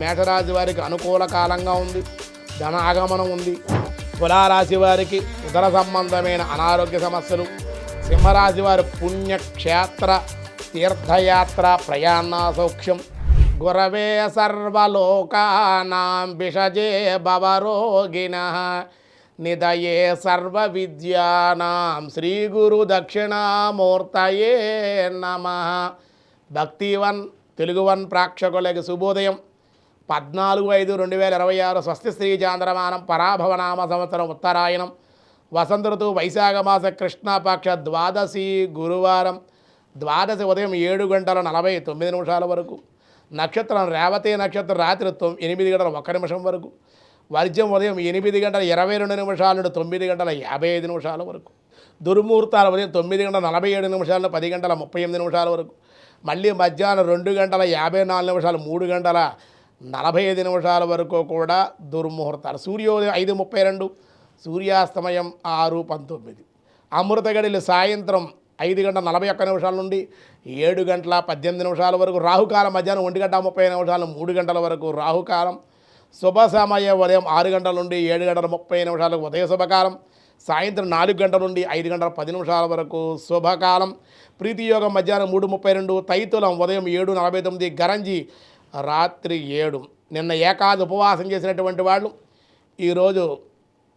మేషరాశి వారికి అనుకూల కాలంగా ఉంది, ధన ఆగమనం ఉంది. తులారాశి వారికి ఉదర సంబంధమైన అనారోగ్య సమస్యలు. సింహరాశి వారి పుణ్యక్షేత్ర తీర్థయాత్ర ప్రయాణ సౌఖ్యం. గురవే సర్వలోకానాం విషజే భవరోగిణః నిదయే సర్వ విద్యానాం శ్రీ గురు దక్షిణామూర్తయే నమః. భక్తివన్ తెలుగువన్ ప్రేక్షకులకి శుభోదయం. 14/5/2026 స్వస్తి శ్రీ చాంద్రమానం పరాభవనామ సంవత్సరం ఉత్తరాయణం వసంత ఋతువు వైశాఖ మాస కృష్ణపక్ష ద్వాదశి గురువారం. ద్వాదశి ఉదయం 7:49 వరకు. నక్షత్రం రేవతి నక్షత్రం రాత్రి 8:01 వరకు. వర్జ్యం ఉదయం 8:22 నుండి 9:55 వరకు. దుర్ముహూర్తాలు ఉదయం 9:47 నుండి 10:38 వరకు. మళ్ళీ మధ్యాహ్నం 2:54 3:45 వరకు కూడా దుర్ముహూర్తాలు. సూర్యోదయం 5:32, సూర్యాస్తమయం 6:19. అమృత గడిలు సాయంత్రం 5:41 నుండి 7:18 వరకు. రాహుకాలం మధ్యాహ్నం 1:30 3 గంటల వరకు రాహుకాలం. శుభ సమయం ఉదయం 6 గంటల నుండి 7:30 ఉదయ శుభకాలం. సాయంత్రం 4 గంటల నుండి 5:10 వరకు శుభకాలం. ప్రీతియోగం మధ్యాహ్నం 3:32, తైతులం ఉదయం 7:49, గరంజి రాత్రి 7. నిన్న ఏకాది ఉపవాసం చేసినటువంటి వాళ్ళు ఈరోజు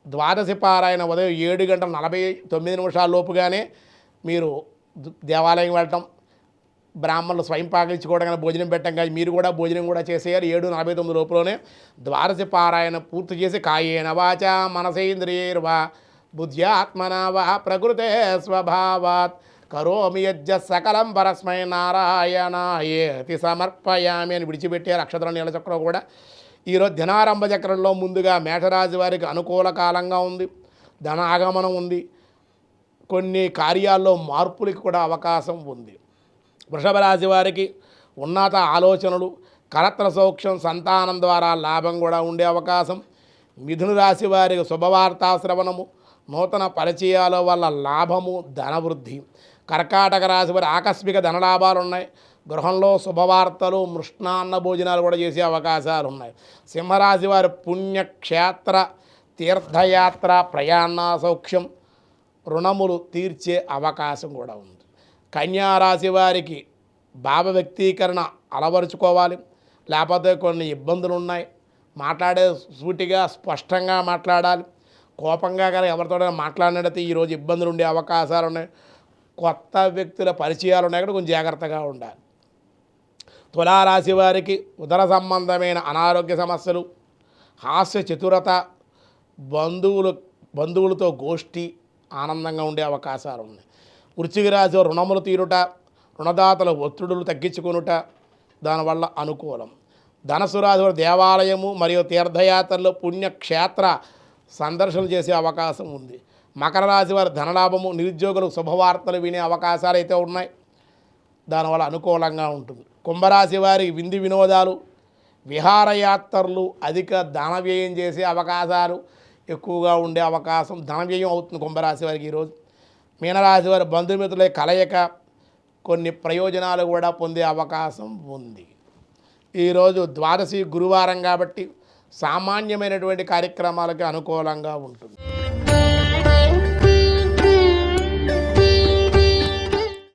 ద్వాదశి పారాయణ ఉదయం 7:49 లోపుగానే మీరు దేవాలయం వెళ్ళటం, బ్రాహ్మణులు స్వయంపాకం ఇచ్చుకోవడం కానీ భోజనం పెట్టడం కానీ మీరు కూడా భోజనం కూడా చేసేయాలి. 7:49 లోపులోనే ద్వాదశి పారాయణ పూర్తి చేసి కాయేన వాచ మనసేంద్రియైర్వా బుద్ధ్యాత్మనా వా ప్రకృతే స్వభావాత్ కరోమి యజ్జ సకలం పరస్మై నారాయణాయేతి సమర్పయామి అని విడిచిపెట్టారు. అక్షరం నీళ్ళ చక్రం కూడా ఈరోజు ధనారంభ చక్రంలో ముందుగా మేషరాశి వారికి అనుకూల కాలంగా ఉంది, ధన ఆగమనం ఉంది. కొన్ని కార్యాల్లో మార్పులకి కూడా అవకాశం ఉంది. వృషభ రాశి వారికి ఉన్నత ఆలోచనలు, కలత్ర సౌఖ్యం, సంతానం ద్వారా లాభం కూడా ఉండే అవకాశం. మిథున రాశి వారికి శుభవార్తా శ్రవణము, నూతన పరిచయాల వల్ల లాభము, ధనవృద్ధి. కర్కాటక రాశి వారి ఆకస్మిక ధనలాభాలు ఉన్నాయి. గృహంలో శుభవార్తలు, మృష్ణాన్న భోజనాలు కూడా చేసే అవకాశాలు ఉన్నాయి. సింహరాశి వారి పుణ్యక్షేత్ర తీర్థయాత్ర ప్రయాణ సౌఖ్యం, రుణములు తీర్చే అవకాశం కూడా ఉంది. కన్యారాశి వారికి భావ వ్యక్తీకరణ అలవరుచుకోవాలి, లేకపోతే కొన్ని ఇబ్బందులు ఉన్నాయి. మాట్లాడే సూటిగా స్పష్టంగా మాట్లాడాలి. కోపంగా కానీ ఎవరితో మాట్లాడినట్టు ఈరోజు ఇబ్బందులు ఉండే అవకాశాలు ఉన్నాయి. కొత్త వ్యక్తుల పరిచయాలు ఉన్నాయి కూడా కొంచెం జాగ్రత్తగా ఉండాలి. తులారాశి వారికి ఉదర సంబంధమైన అనారోగ్య సమస్యలు, హాస్య చతురత, బంధువులతో గోష్ఠి ఆనందంగా ఉండే అవకాశాలు ఉన్నాయి. వృశ్చిక రాశి రుణములు తీరుట, రుణదాతల ఒత్తిడులు తగ్గించుకొనుట దానివల్ల అనుకూలం. ధనుసు రాశి దేవాలయము మరియు తీర్థయాత్రలో పుణ్యక్షేత్ర సందర్శనలు చేసే అవకాశం ఉంది. మకర రాశి వారి ధనలాభము, నిరుద్యోగులు శుభవార్తలు వినే అవకాశాలు అయితే ఉన్నాయి, దానివల్ల అనుకూలంగా ఉంటుంది. కుంభరాశి వారి విందు వినోదాలు, విహారయాత్రలు, అధిక ధన వ్యయం చేసే అవకాశాలు ఎక్కువగా ఉండే అవకాశం, ధన వ్యయం అవుతుంది కుంభరాశి వారికి ఈరోజు. మీనరాశి వారి బంధుమిత్రుల కలయిక, కొన్ని ప్రయోజనాలు కూడా పొందే అవకాశం ఉంది. ఈరోజు ద్వాదశి గురువారం కాబట్టి సామాన్యమైనటువంటి కార్యక్రమాలకి అనుకూలంగా ఉంటుంది.